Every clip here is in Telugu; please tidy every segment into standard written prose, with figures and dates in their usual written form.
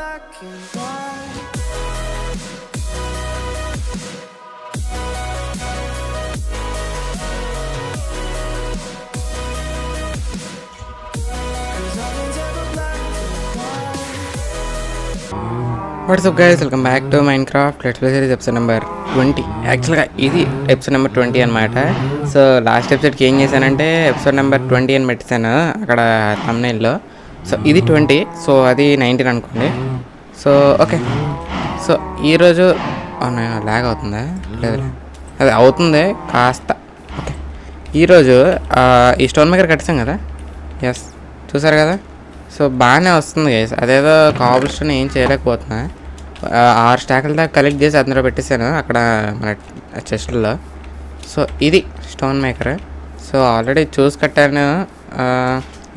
What's up guys, welcome back to Minecraft Let's Play series episode number 20. యాక్చువల్గా ఇది ఎపిసోడ్ నెంబర్ 20 అనమాట. సో లాస్ట్ ఎపిసోడ్కి ఏం చేశానంటే ఎపిసోడ్ నెంబర్ 20 అని పెట్టాను అక్కడ thumbnail-లో. సో ఇది 20, సో అది 19 అనుకోండి. సో ఓకే, సో ఈరోజు లాగ్ అవుతుందా లేదు, అది అవుతుంది కాస్త. ఓకే, ఈరోజు ఈ స్టోన్ మేకర్ కట్టాం కదా, ఎస్ చూసారు కదా. సో బాగానే వస్తుంది గైస్, అదేదో కాబుల్ స్టోన్ ఏం చేయలేకపోతున్నా. 6 స్టాకుల దాకా కలెక్ట్ చేసి అందులో పెట్టేశాను అక్కడ మన చెస్ట్లో. సో ఇది స్టోన్ మేకర్. సో ఆల్రెడీ చూసి కట్టాను.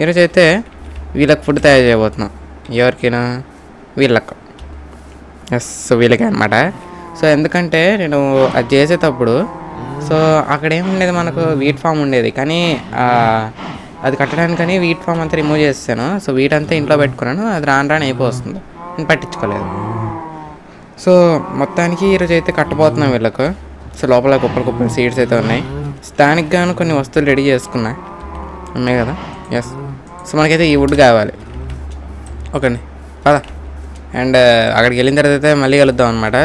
ఈరోజు అయితే వీళ్ళకి ఫుడ్ తయారు చేయబోతున్నాం. ఎవరికైనా వీళ్ళకు, ఎస్ సో వీళ్ళకి అనమాట. సో ఎందుకంటే నేను అది చేసేటప్పుడు సో అక్కడ ఏముండేది, మనకు వీట్ ఫామ్ ఉండేది, కానీ అది కట్టడానికని వీట్ ఫామ్ అంతా రిమూవ్ చేస్తాను. సో వీట్ అంతా ఇంట్లో పెట్టుకున్నాను, అది రాను అయిపోతుంది, నేను పట్టించుకోలేదు. సో మొత్తానికి ఈరోజు అయితే కట్టబోతున్నాం వీళ్ళకు. సో లోపల కుప్పలు సీడ్స్ అయితే ఉన్నాయి. దానికి గాను కొన్ని వస్తువులు రెడీ చేసుకున్నా ఉన్నాయి కదా, ఎస్. సో మనకైతే ఈ వుడ్ కావాలి. ఓకే అండి పదా, అండ్ అక్కడికి వెళ్ళిన తర్వాత అయితే మళ్ళీ కలుద్దాం అనమాట.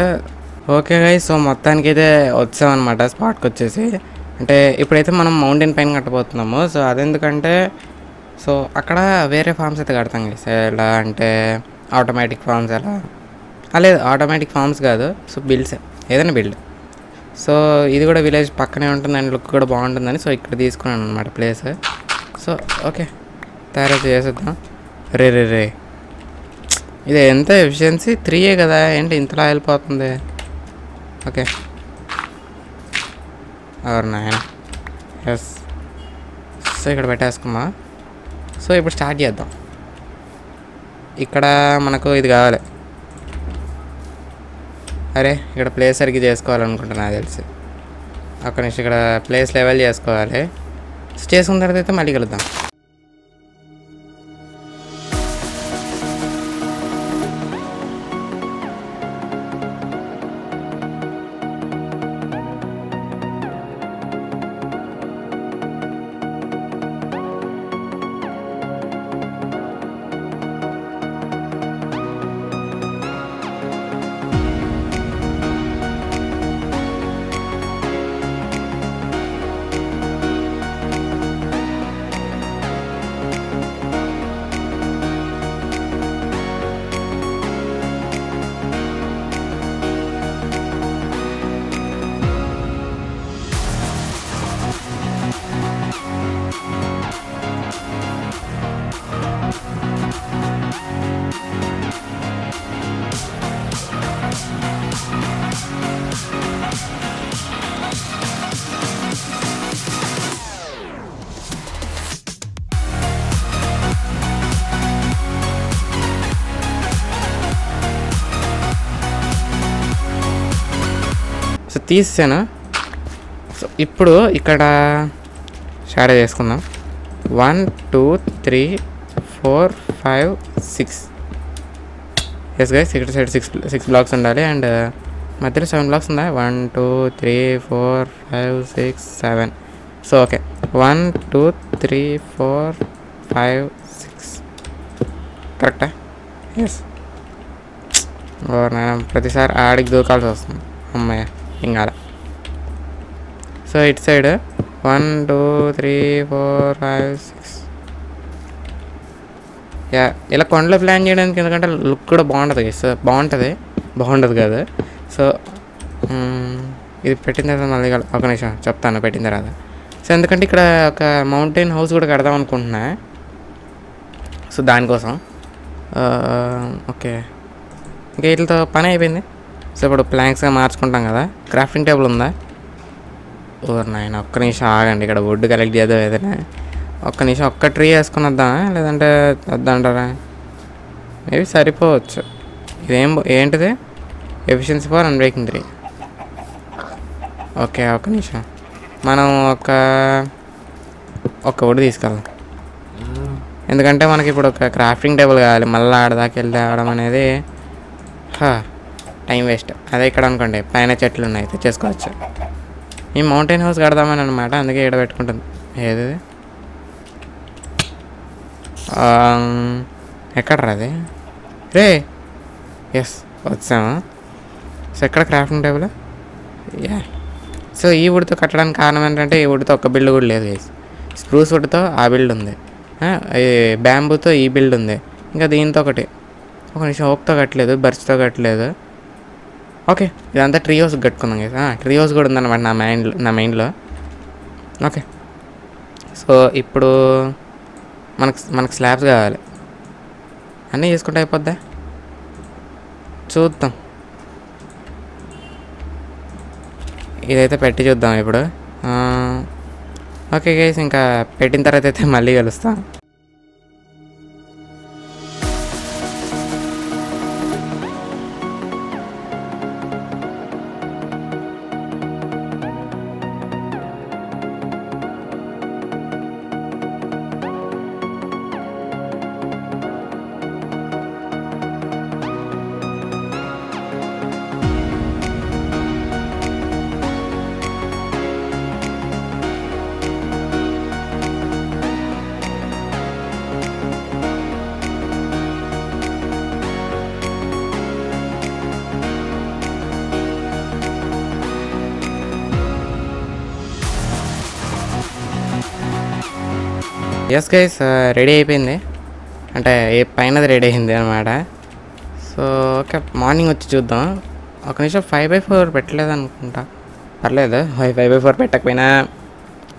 ఓకే గైస్, సో మొత్తానికైతే వచ్చామన్నమాట స్పాట్కి వచ్చేసి. అంటే ఇప్పుడైతే మనం మౌంటైన్ పైన కట్టబోతున్నాము. సో అదెందుకంటే సో అక్కడ వేరే ఫార్మ్స్ అయితే కడతాం గైస్. ఎలా అంటే ఆటోమేటిక్ ఫార్మ్స్, ఎలా లేదు ఆటోమేటిక్ ఫార్మ్స్ కాదు, సో బిల్డ్స్, ఏదైనా బిల్డ్. సో ఇది కూడా విలేజ్ పక్కనే ఉంటుంది అండ్ లుక్ కూడా బాగుంటుందని సో ఇక్కడ తీసుకున్నాను అనమాట ప్లేస్. సో ఓకే, తయారు చేసేద్దాం. రే ఇది ఎంత ఎఫిషియన్సీ 3 కదా, ఏంటి ఇంతలా వెళ్ళిపోతుంది. ఓకే నాయన, ఎస్. సో ఇక్కడ పెట్టేసుకున్నా. సో ఇప్పుడు స్టార్ట్ చేద్దాం. ఇక్కడ మనకు ఇది కావాలి. అరే ఇక్కడ ప్లేస్ సరిగ్గా చేసుకోవాలనుకుంటున్నా నాకు తెలిసి. అక్కడ నుంచి ఇక్కడ ప్లేస్ లెవెల్ చేసుకోవాలి. చేసుకున్న తర్వాత అయితే మళ్ళీ కలుద్దాం. సో తీసాను. సో ఇప్పుడు ఇక్కడ షాడో చేసుకుందాం. 1 2 3 4 5 6. ఎస్ గైస్, ఇక్కడ సైడ్ 6 బ్లాక్స్ ఉండాలి అండ్ మధ్యలో 7 బ్లాక్స్ ఉందా. 1 2 3 4 5 6 7. సో ఓకే, 1 2 3 4 5 6 కరెక్టా? ఎస్. ప్రతిసారి ఆడికి దూకాల్సి వస్తుంది, అమ్మాయి ఇంకా. సో ఇటు సైడ్ 1 2 3 4 5 6. యా, ఇలా కొండలో ప్లాన్ చేయడానికి ఎందుకంటే లుక్ కూడా బాగుంటుంది. సో బాగుంటుంది కదా. సో ఇది పెట్టిన తర్వాత మళ్ళీ ఒక నిమిషం చెప్తాను పెట్టిన తర్వాత. సో ఎందుకంటే ఇక్కడ ఒక మౌంటైన్ హౌస్ కూడా కడదాం అనుకుంటున్నా. సో దానికోసం ఓకే, ఇంకా వీటితో పని అయిపోయింది. సో ఇప్పుడు ప్లాంక్స్గా మార్చుకుంటాం కదా. క్రాఫ్టింగ్ టేబుల్ ఉందా? నాయన ఒక్క నిమిషం ఆగండి, ఇక్కడ వుడ్ కలెక్ట్ చేద్దాం ఏదైనా. ఒక్క నిమిషం, ఒక్క ట్రీ వేసుకుని వద్దామా లేదంటే వద్దంటారా? మేబీ సరిపోవచ్చు. ఏంటిది ఎఫిషియన్సీ ఫర్ అన్బ్రేకింగ్ 3. ఓకే ఒక్క నిమిషం, మనం ఒక వుడ్ తీసుకెళ్దాం. ఎందుకంటే మనకి ఇప్పుడు ఒక క్రాఫ్టింగ్ టేబుల్ కావాలి, మళ్ళీ ఆడదాకా వెళ్ళి ఆడడం అనేది టైం వేస్ట్. అదే ఇక్కడ అనుకోండి పైన చెట్లు ఉన్నాయి, తెచ్చేసుకోవచ్చు. ఈ మౌంటైన్ హౌస్ కడదామని అనమాట, అందుకే ఇక్కడ పెట్టుకుంటుంది. ఏది ఎక్కడ రాది రే? ఎస్ వచ్చాము. సో ఎక్కడ క్రాఫ్టింగ్ టేబుల్? యా. సో ఈ వుడ్తో కట్టడానికి కారణం ఏంటంటే ఈ వుడ్తో ఒక బిల్డ్ కూడా లేదు గైస్. స్ప్రూస్ వుడ్తో ఆ బిల్డ్ ఉంది, బ్యాంబూతో ఈ బిల్డ్ ఉంది, ఇంకా దీంతో ఒకటి. ఒక నిమిషం, ఓక్తో కట్టలేదు, బర్చ్తో కట్టలేదు. ఓకే ఇదంతా ట్రీ హౌస్ కట్టుకుందాం గైస్. ట్రీ హౌస్ కూడా ఉందన్నమాట నా మైండ్లో. ఓకే సో ఇప్పుడు మనకు స్లాబ్స్ కావాలి. అన్నీ చేసుకుంటే అయిపోద్దా? చూద్దాం. ఇదైతే పెట్టి చూద్దాం ఇప్పుడు. ఓకే గైస్, ఇంకా పెట్టిన తర్వాత అయితే మళ్ళీ కలుస్తాం. ఎస్ గైస్, రెడీ అయిపోయింది, అంటే పైనది రెడీ అయింది అనమాట. సో ఓకే మార్నింగ్ వచ్చి చూద్దాం. ఒక నిమిషం 5x4 పెట్టలేదు అనుకుంటా, పర్లేదు. 5x4 పెట్టకపోయినా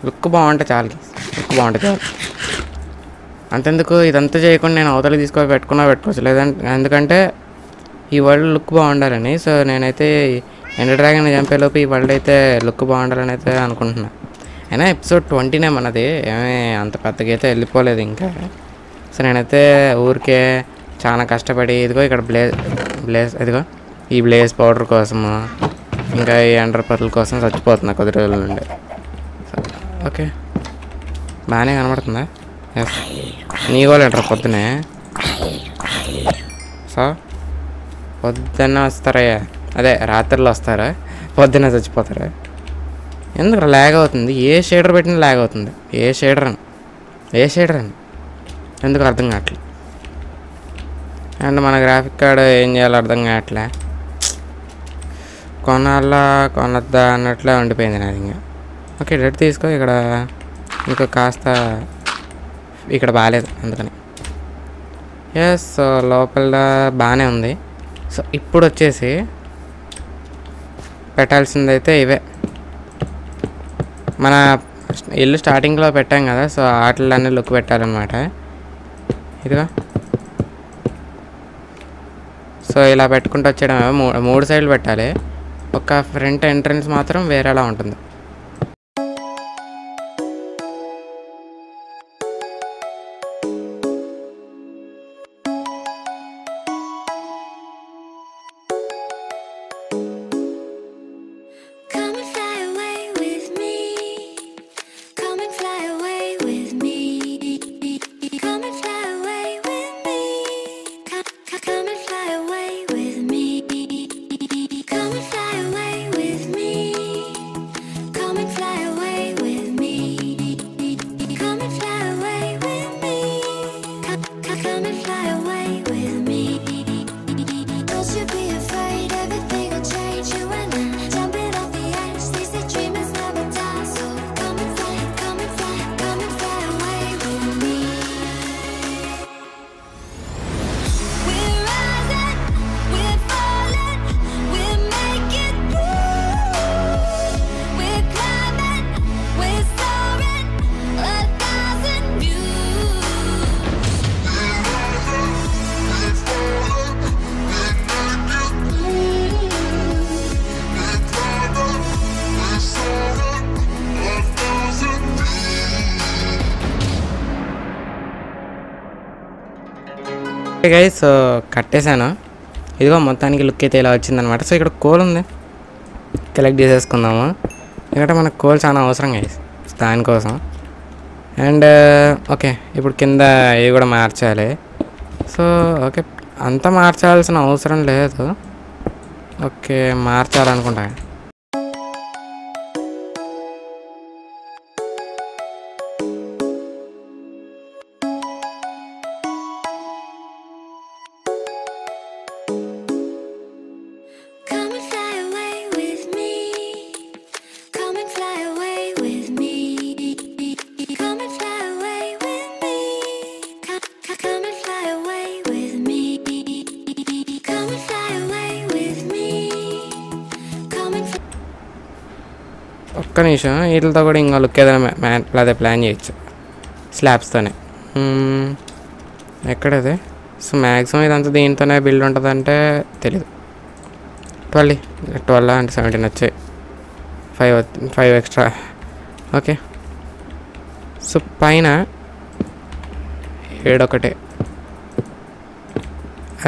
లుక్ బాగుంటే చాలు, లుక్ బాగుంటే చాలు. అంతెందుకు ఇదంతా చేయకుండా నేను అవతలకి తీసుకొని పెట్టుకోవచ్చు, లేదంటే ఎందుకంటే ఈ వరల్డ్ లుక్ బాగుండాలని. సో నేనైతే ఎండర్ డ్రాగన్ చంపేలోపు ఈ వరల్డ్ అయితే లుక్ బాగుండాలని అయితే అనుకుంటున్నా. అయినా ఎపిసోడ్ 20నే మనది, ఏమీ అంత పెద్దగా అయితే వెళ్ళిపోలేదు ఇంకా. సో నేనైతే ఊరికే చాలా కష్టపడి ఇదిగో ఇక్కడ బ్లేజ్ ఇదిగో ఈ బ్లేజ్ పౌడర్ కోసము, ఇంకా ఈ అండర్ పర్ల్ కోసం చచ్చిపోతున్నా కొద్ది రోజుల నుండి. ఓకే బాగానే కనబడుతుందా? ఎస్. నీ కూడా అంటారు పొద్దునే. సో పొద్దున్న వస్తారయ్యా, అదే రాత్రిలో వస్తారా, పొద్దున్న చచ్చిపోతారా? ఎందుకు ల్యాగ్ అవుతుంది? ఏ షేడర్ పెట్టినా ల్యాగ్ అవుతుంది. ఏ షేడర్ అని ఎందుకు అర్థం కావట్లేదు. అండ్ మన గ్రాఫిక్ కార్డ్ ఏం చేయాలో అర్థం కావట్లే, కొనొద్దా అన్నట్లే ఉండిపోయింది నాది ఇంకా. ఓకే రెడ్ తీసుకో. ఇక్కడ ఇంకా కాస్త ఇక్కడ బాగాలేదు అందుకని. ఎస్ సో లోపల బాగానే ఉంది. సో ఇప్పుడు వచ్చేసి పెట్టాల్సిందైతే ఇవే, మన ఇల్లు స్టార్టింగ్లో పెట్టాం కదా, సో వాటిలన్నీ లుక్ పెట్టాలన్నమాట. ఇదిగా సో ఇలా పెట్టుకుంటూ వచ్చేయడం. మూడు సైడ్లు పెట్టాలి, ఒక ఫ్రంట్ ఎంట్రన్స్ మాత్రం వేరేలా ఉంటుంది. గైస్ సో కట్టేశాను. ఇదిగో మొత్తానికి లుక్ అయితే ఇలా వచ్చిందనమాట. సో ఇక్కడ కోల్ ఉంది, కలెక్ట్ చేసేసుకుందాము. ఎందుకంటే మనకు కోల్ చాలా అవసరం గైస్ దానికోసం. అండ్ ఓకే, ఇప్పుడు కింద ఇవి కూడా మార్చాలి. సో ఓకే, అంతా మార్చాల్సిన అవసరం లేదు. ఓకే, మార్చాలనుకుంటా. ఒక్క నిమిషం, వీటితో కూడా ఇంకా లుక్ ఏదైనా అదే ప్లాన్ చేయొచ్చు స్లాబ్స్తోనే. ఎక్కడది? సో మ్యాక్సిమం ఇదంతా దీంతోనే బిల్డ్ ఉంటుందంటే తెలీదు. 12 అంటే 17 వచ్చాయి, 5 ఎక్స్ట్రా. ఓకే, సో పైన 7 ఒకటే.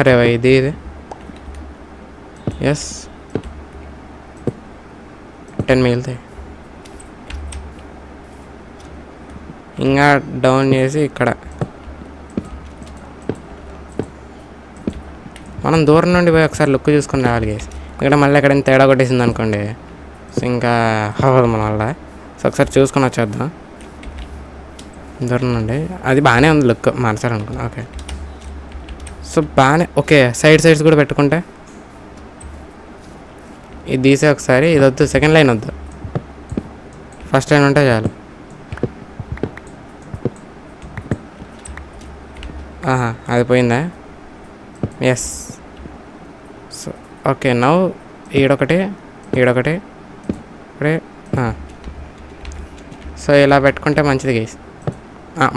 అరే ఇది ఎస్ 10 మిగులుతాయి. ఇంకా డౌన్ చేసి ఇక్కడ మనం దూరం నుండి పోయి ఒకసారి లుక్ చూసుకొని రావాలి గైస్. ఇక్కడ మళ్ళీ ఎక్కడైనా తేడా కొట్టేసింది అనుకోండి, సో ఇంకా అవ్వదు మన వల్ల. సో ఒకసారి చూసుకొని వచ్చేద్దాం దూరం నుండి. అది బాగానే ఉంది లుక్, మార్చాలనుకున్నా. ఓకే, సో బాగానే. ఓకే, సైడ్స్ కూడా పెట్టుకుంటే ఇది తీసే ఒకసారి. ఇది వద్దు, సెకండ్ లైన్ వద్దు, ఫస్ట్ లైన్ ఉంటే చాలు. అది పోయిందా? ఎస్. సో ఓకే, నౌ ఈడొకటి ఇక్కడే. సో ఇలా పెట్టుకుంటే మంచిది గైస్.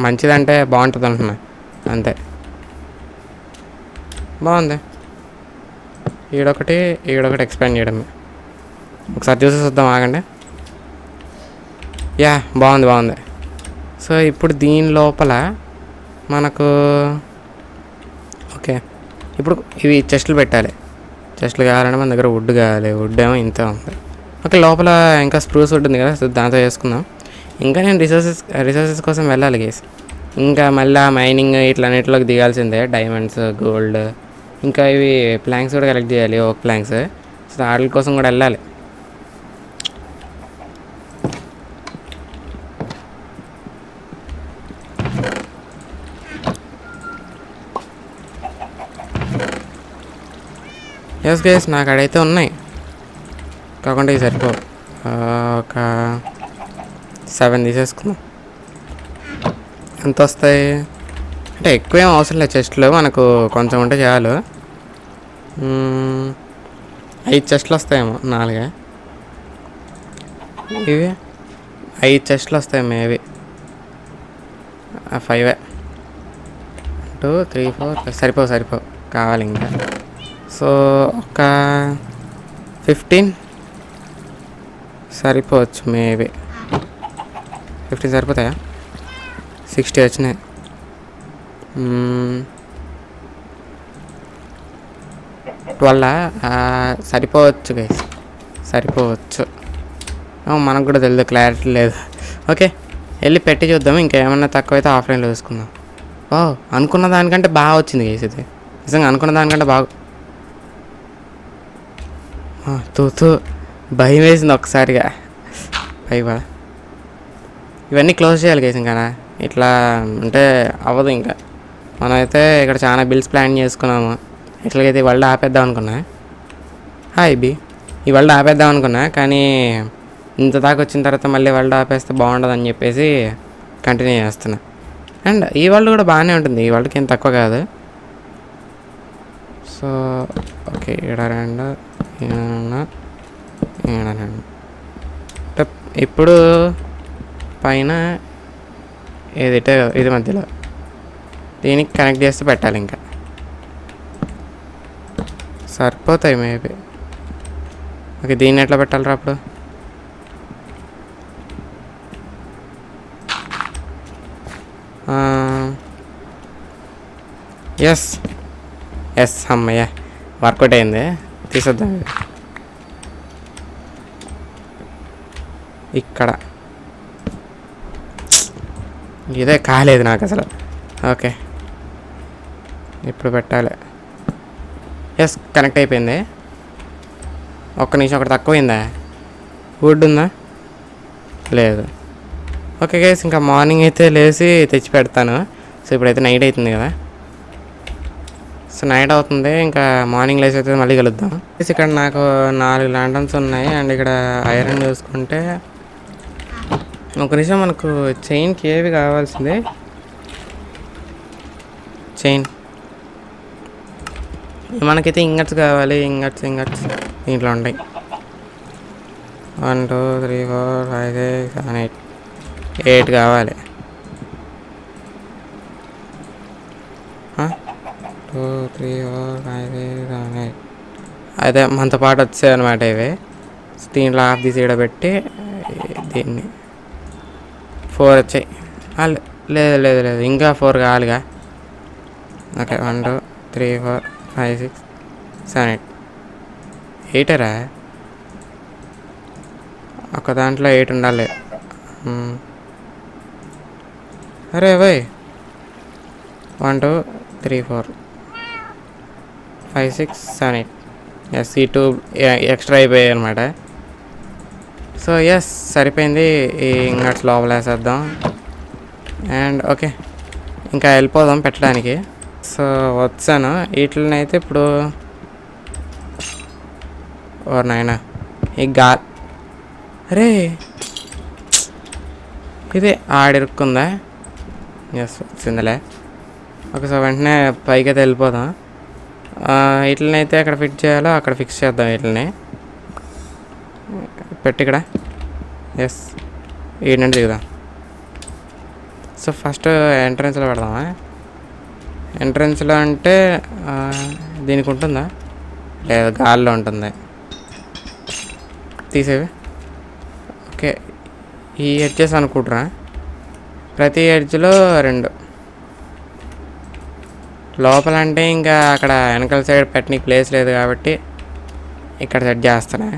మంచిదంటే బాగుంటుంది అంటున్నా, అంతే. బాగుంది. ఈడొకటి ఎక్స్పాండ్ చేయడమే. ఒకసారి చూసి చూద్దాం, ఆగండి. యా, బాగుంది. సో ఇప్పుడు దీని లోపల మనకు ఓకే, ఇప్పుడు ఇవి చెస్ట్లు పెట్టాలి. చెస్ట్లు కావాలంటే మన దగ్గర వుడ్ కావాలి. వుడ్ ఏమో ఇంత ఉంది. ఓకే, లోపల ఇంకా స్ప్రూస్ వుడ్ ఉంది కదా, సో దాంతో చేసుకుందాం. ఇంకా నేను రిసోర్సెస్ కోసం వెళ్ళాలి గేస్. ఇంకా మళ్ళీ మైనింగ్ ఇట్లన్నిటిలోకి దిగాల్సిందే. డైమండ్స్, గోల్డ్, ఇంకా ఇవి ప్లాంక్స్ కూడా కలెక్ట్ చేయాలి, ఓక్ ప్లాంక్స్. సో వాటి కోసం కూడా వెళ్ళాలి. ఎస్ గైస్, నాకు అడైతే ఉన్నాయి, కాకుండా ఇవి సరిపో. ఒక 7 తీసేసుకుందాం. ఎంత వస్తాయి అంటే ఎక్కువేం అవసరం లేదు. చెస్ట్లు మనకు కొంచెం ఉంటే చాలు. 5 చెస్ట్లు వస్తాయేమో, 4. ఇవి 5 చెస్ట్లు వస్తాయి మేబీ. 5 2 3 4 సరిపో కావాలి ఇంకా. సో ఒక 15 సరిపోవచ్చు మేబీ. 15 సరిపోతాయా? 60 వచ్చినాయి. వల్ల సరిపోవచ్చు గైస్, సరిపోవచ్చు. మనకు కూడా తెలియదు, క్లారిటీ లేదు. ఓకే, వెళ్ళి పెట్టి చూద్దాం. ఇంకేమన్నా తక్కువైతే ఆఫ్లైన్లో చూసుకుందాం. అనుకున్న దానికంటే బాగా వచ్చింది గైస్. ఇది నిజంగా అనుకున్న దానికంటే బాగా. తూ భయం వేసింది ఒక్కసారిగా. పైగా ఇవన్నీ క్లోజ్ చేయాలి గైస్. ఇంకా ఇట్లా అంటే అవ్వదు. ఇంకా మనమైతే ఇక్కడ చాలా బిల్స్ ప్లాన్ చేసుకున్నాము. ఎట్లాగైతే ఈ వరల్డ్ ఆపేద్దాం అనుకున్నా. ఈ వరల్డ్ ఆపేద్దాం అనుకున్నా, కానీ ఇంత దాకా వచ్చిన తర్వాత మళ్ళీ వరల్డ్ ఆపేస్తే బాగుండదని చెప్పేసి కంటిన్యూ చేస్తున్నా. అండ్ ఈ వరల్డ్ కూడా బాగానే ఉంటుంది, ఈ వరల్డ్కి ఏం తక్కువ కాదు. సో ఓకే, 2 ఇప్పుడు పైన ఇది మధ్యలో దీనికి కనెక్ట్ చేస్తే పెట్టాలి. ఇంకా సరిపోతాయి మేబీ. ఓకే, దీన్ని ఎట్లా పెట్టాలరా అప్పుడు? ఎస్ అమ్మయ్య, వర్కౌట్ అయింది. తీసేద్దాం. ఇక్కడ ఇదే కాలేదు నాకు అసలు. ఓకే ఇప్పుడు పెట్టాలి. ఎస్ కనెక్ట్ అయిపోయింది. ఒక్క నిమిషం ఒకటి తక్కువైందా? వుడ్ ఉందా? లేదు. ఓకే గైస్ ఇంకా మార్నింగ్ అయితే లేచి తెచ్చి పెడతాను. సో ఇప్పుడైతే నైట్ అవుతుంది కదా. సో నైట్ అవుతుంది, ఇంకా మార్నింగ్ లేచి అయితే మళ్ళీ కలుద్దాం. ఇక్కడ నాకు 4 ల్యాంటర్న్స్ ఉన్నాయి. అండ్ ఇక్కడ ఐరన్ చూసుకుంటే ఒక నిమిషం మనకు చైన్కి ఏవి కావాల్సింది. చైన్ మనకైతే ఇంగట్స్ కావాలి. ఇంగట్స్ దీంట్లో ఉంటాయి. 1 2 3 4 5 6 7 8 కావాలి. 2 3 4 5 6 7 8 అదే మనతో పాటు వచ్చాయి అనమాట ఇవి. దీంట్లో హాఫ్ తీసి ఇక్కడ పెట్టి దీన్ని 4 వచ్చాయి. లేదు ఇంకా 4 కావాలిగా. ఓకే 1 2 3 4 5 6 7 8 8రా. ఒక దాంట్లో 8 ఉండాలి. అరే బాయ్ 1 2 3 4 5 6 7 8 ఎస్ ఈ 2 ఎక్స్ట్రా అయిపోయాయి అనమాట. సో ఎస్ సరిపోయింది. ఈ ఇంగట్స్ లోపల వేసేద్దాం. అండ్ ఓకే ఇంకా వెళ్ళిపోదాం పెట్టడానికి. సో వచ్చాను వీటిని అయితే ఇప్పుడు. ఓ నాయనా ఈ అరే ఇది ఆడిరుక్కుందా? ఎస్ వచ్చిందిలే. ఓకే సో వెంటనే పైకి అయితే వెళ్ళిపోదాం. వీటిని అయితే ఎక్కడ ఫిట్ చేయాలో అక్కడ ఫిక్స్ చేద్దాం. వీటిని పెట్టి ఇక్కడ ఎస్ ఈ నుండి దిగుదాం. సో ఫస్ట్ ఎంట్రన్స్లో పెడదామా? ఎంట్రన్స్లో అంటే దీనికి ఉంటుందా? లేదు గాల్లో ఉంటుంది. తీసేవి. ఓకే ఈ ఎడ్జెస్ అనుకుంటున్నా. ప్రతి ఎడ్జ్లో 2 లోపల అంటే ఇంకా అక్కడ వెనకాల సైడ్ పెట్టడానికి ప్లేస్ లేదు కాబట్టి ఇక్కడ సెట్ చేస్తానే.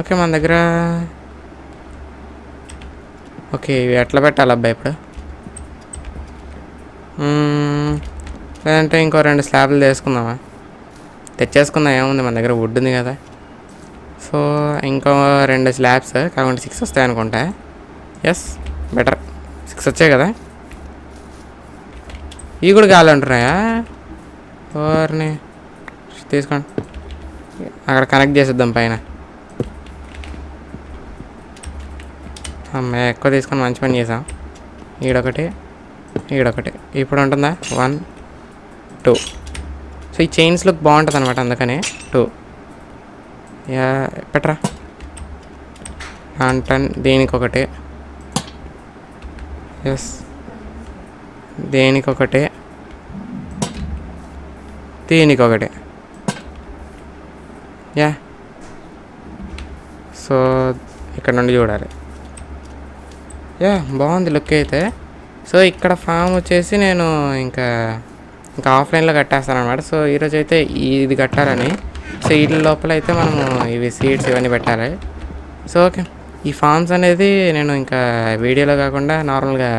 ఓకే మన దగ్గర ఓకే ఇవి ఎట్లా పెట్టాలి అబ్బాయి ఇప్పుడు? లేదంటే ఇంకో 2 స్లాబ్లు తీసుకుందామా? తెచ్చేసుకుందాం ఏముంది, మన దగ్గర వుడ్ ఉంది కదా. సో ఇంకో 2 స్లాబ్స్ కాకుండా 6 వస్తాయి అనుకుంటా. ఎస్ బెటర్ 6 వచ్చాయి కదా. ఇవి కూడా గాలి ఉంటున్నాయా? ఓర్ని తీసుకోండి. అక్కడ కనెక్ట్ చేసేద్దాం పైన. ఎక్కువ తీసుకొని మంచి పని చేసాం. ఈడొకటి ఇప్పుడు ఉంటుందా? 1 2. సో ఈ చైన్స్ లుక్ బాగుంటుంది అనమాట, అందుకని 2 పెట్టరా. 10 దీనికొకటి. ఎస్ దీనికొకటి సో ఇక్కడ నుండి చూడాలి. బాగుంది లుక్ అయితే. సో ఇక్కడ ఫామ్ వచ్చేసి నేను ఇంకా ఆఫ్లైన్లో కట్టేస్తాను అనమాట. సో ఈరోజు అయితే ఇది కట్టాలని. సో వీటి లోపల అయితే మనము ఇవి సీడ్స్ ఇవన్నీ పెట్టాలి. సో ఓకే ఈ ఫామ్స్ అనేది నేను ఇంకా వీడియోలో కాకుండా నార్మల్గా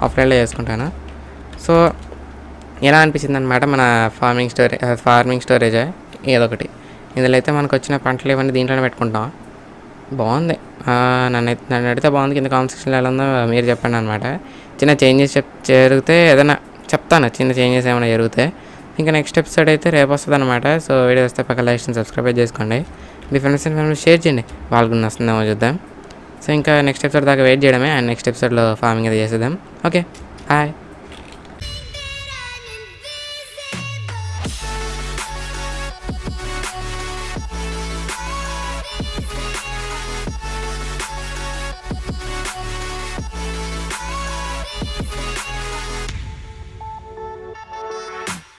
ఆఫ్లైన్లో చేసుకుంటాను. సో ఎలా అనిపించింది అనమాట మన ఫార్మింగ్ స్టోరేజ్ ఏదొకటి. ఇందులో అయితే మనకు వచ్చిన పంటలు ఇవన్నీ దీంట్లోనే పెట్టుకుంటాం. బాగుంది. నన్ను అడిగితే బాగుంది. కింద కామెంట్ సెక్షన్లో ఎలా ఉందో మీరు చెప్పండి అనమాట. చిన్న చేంజెస్ జరిగితే ఏదైనా చెప్తాను, చిన్న చేంజెస్ ఏమైనా జరిగితే. ఇంకా నెక్స్ట్ ఎపిసోడ్ అయితే రేపు వస్తుంది అనమాట. సో వీడియో వస్తే పక్కన లైక్ అండ్ సబ్స్క్రైబ్ చేసుకోండి. మీ ఫ్రెండ్స్ అండ్ ఫ్యామిలీ షేర్ చేయండి, వాళ్ళకు వస్తుందేమో చూద్దాం. సో ఇంకా నెక్స్ట్ ఎపిసోడ్ దాకా వెయిట్ చేయడమే. అండ్ నెక్స్ట్ ఎపిసోడ్లో ఫార్మింగ్ అది చేసేద్దాం. Okay bye.